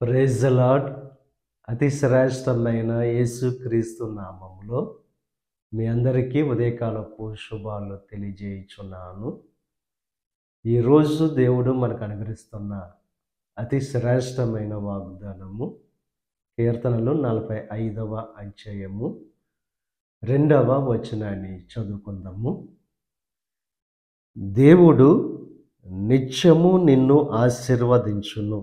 Praise the lord. అతి శ్రేష్టమైన యేసుక్రీస్తు నామములో మీ అందరికీ ఉదయకాలపు శుభాలు తెలియజేయుచున్నాను. ఈరోజు దేవుడు మనకు అనుగ్రహిస్తున్న అతి శ్రేష్టమైన వాగ్దానము కీర్తనలు 45వ అధ్యాయము 2వ వచనాన్ని చదువుకుందాము. దేవుడు నిత్యము నిన్ను ఆశీర్వదించును.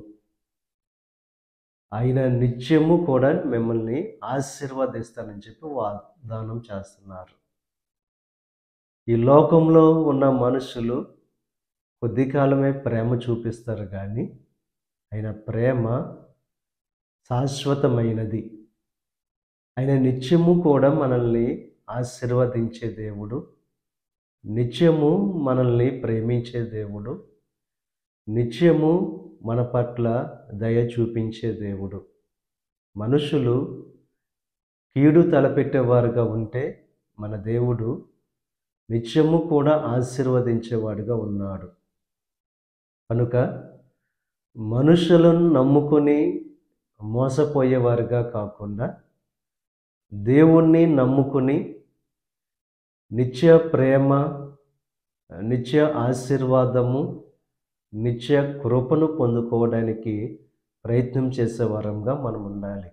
ఆయన నిత్యము కూడా మిమ్మల్ని ఆశీర్వదిస్తానని చెప్పి వాగ్దానం చేస్తున్నారు. ఈ లోకంలో ఉన్న మనుషులు కొద్ది కాలమే ప్రేమ చూపిస్తారు, కానీ ఆయన ప్రేమ శాశ్వతమైనది. ఆయన నిత్యము కూడా మనల్ని ఆశీర్వదించే దేవుడు, నిత్యము మనల్ని ప్రేమించే దేవుడు, నిత్యము మన పట్ల దయ చూపించే దేవుడు. మనుషులు కీడు తలపెట్టేవారుగా ఉంటే మన దేవుడు నిత్యము కూడా ఆశీర్వదించేవాడుగా ఉన్నాడు. కనుక మనుషులను నమ్ముకొని మోసపోయేవారుగా కాకుండా దేవుణ్ణి నమ్ముకొని నిత్య ప్రేమ, నిత్య ఆశీర్వాదము, నిత్య కృపను పొందుకోవడానికి ప్రయత్నం చేసే వారంగా మనం ఉండాలి.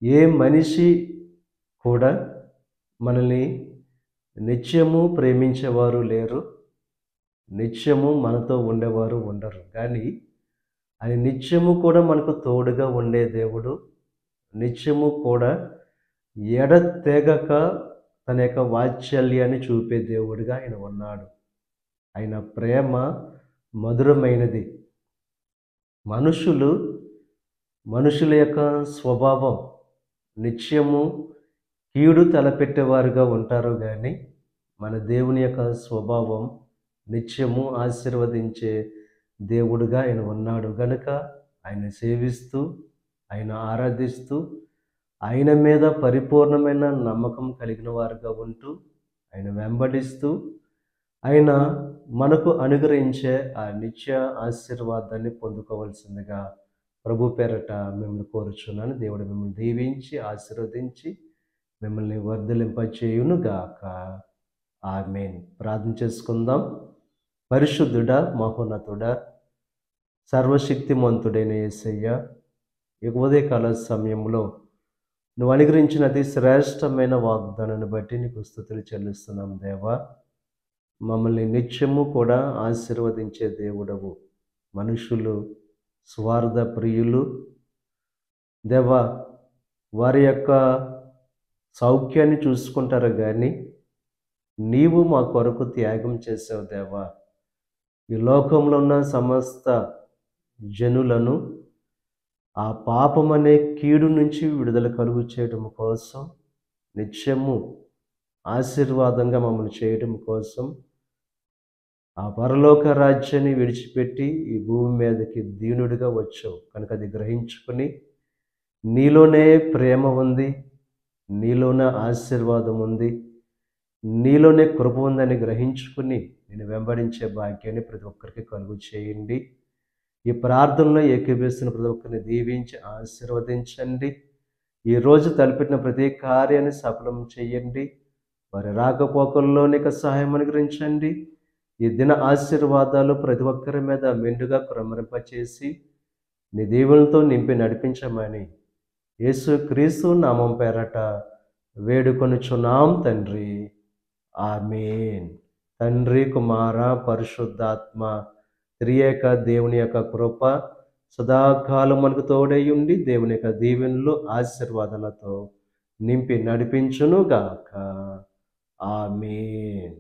ఏ మనిషి కూడా మనల్ని నిత్యము ప్రేమించేవారు లేరు, నిత్యము మనతో ఉండేవారు ఉండరు. కానీ ఆయన నిత్యము కూడా మనకు తోడుగా ఉండే దేవుడు, నిత్యము కూడా ఎడతెగక తన యొక్క వాత్సల్యాన్ని చూపే దేవుడిగా ఆయన ఉన్నాడు. ఆయన ప్రేమ మధురమైనది. మనుషుల యొక్క స్వభావం నిత్యము కీడు తలపెట్టేవారుగా ఉంటారు, కానీ మన దేవుని యొక్క స్వభావం నిత్యము ఆశీర్వదించే దేవుడుగా ఆయన ఉన్నాడు. గనుక ఆయన సేవిస్తూ, ఆయన ఆరాధిస్తూ, ఆయన మీద పరిపూర్ణమైన నమ్మకం కలిగిన వారుగా ఉంటూ, ఆయన వెంబడిస్తూ, ఆయన మనకు అనుగ్రహించే ఆ నిత్య ఆశీర్వాదాన్ని పొందుకోవాల్సిందిగా ప్రభు పేరట మిమ్మల్ని కోరుచున్నాను. దేవుడు మిమ్మల్ని దీవించి ఆశీర్వదించి మిమ్మల్ని వర్ధిలింపచేయునుగాక. ఆమేన్. ప్రార్థన చేసుకుందాం. పరిశుద్ధుడా, మహోన్నతుడా, సర్వశక్తిమంతుడైన యేసయ్య, ఈ ఉదయకాల సమయంలో నువ్వు అనుగ్రహించిన అతి శ్రేష్టమైన వాగ్దానాన్ని బట్టి నీకు స్తుతులు చెల్లిస్తున్నాం దేవా. మమ్మల్ని నిత్యము కూడా ఆశీర్వదించే దేవుడవు. మనుషులు స్వార్థ ప్రియులు దేవా, వారి యొక్క సౌఖ్యాన్ని చూసుకుంటారు, కానీ నీవు మా కొరకు త్యాగం చేసావు దేవా. ఈ లోకంలో ఉన్న సమస్త జనులను ఆ పాపమనే కీడు నుంచి విడుదల కలుగు చేయడం కోసం, నిత్యము ఆశీర్వాదంగా మమ్మల్ని చేయడం కోసం ఆ పరలోక రాజ్యాన్ని విడిచిపెట్టి ఈ భూమి మీదకి దీనుడిగా వచ్చావు. కనుక అది గ్రహించుకొని నీలోనే ప్రేమ ఉంది, నీలోనే ఆశీర్వాదం ఉంది, నీలోనే కృప ఉందని గ్రహించుకుని నేను వెంబడించే భాగ్యాన్ని ప్రతి ఒక్కరికి కలుగు చేయండి. ఈ ప్రార్థనలో ఏకీభవిస్తున్న ప్రతి ఒక్కరిని దీవించి ఆశీర్వదించండి. ఈరోజు తలపెట్టిన ప్రతి కార్యాన్ని సఫలం చేయండి. వారి రాకపోకల్లో నీకు సహాయం అనుగ్రహించండి. ఈ దిన ఆశీర్వాదాలు ప్రతి ఒక్కరి మీద మెండుగా కుమ్మరింపచేసి నీ దీవులతో నింపి నడిపించమని యేసుక్రీస్తు నామం పేరట వేడుకొనుచున్నాం తండ్రి. ఆమేన్. తండ్రి, కుమార, పరిశుద్ధాత్మ త్రియేక దేవుని యొక్క కృప సదాకాలం మనకు తోడై ఉండి దేవుని యొక్క దీవెనలు ఆశీర్వాదాలతో నింపి నడిపించునుగాక. ఆమేన్.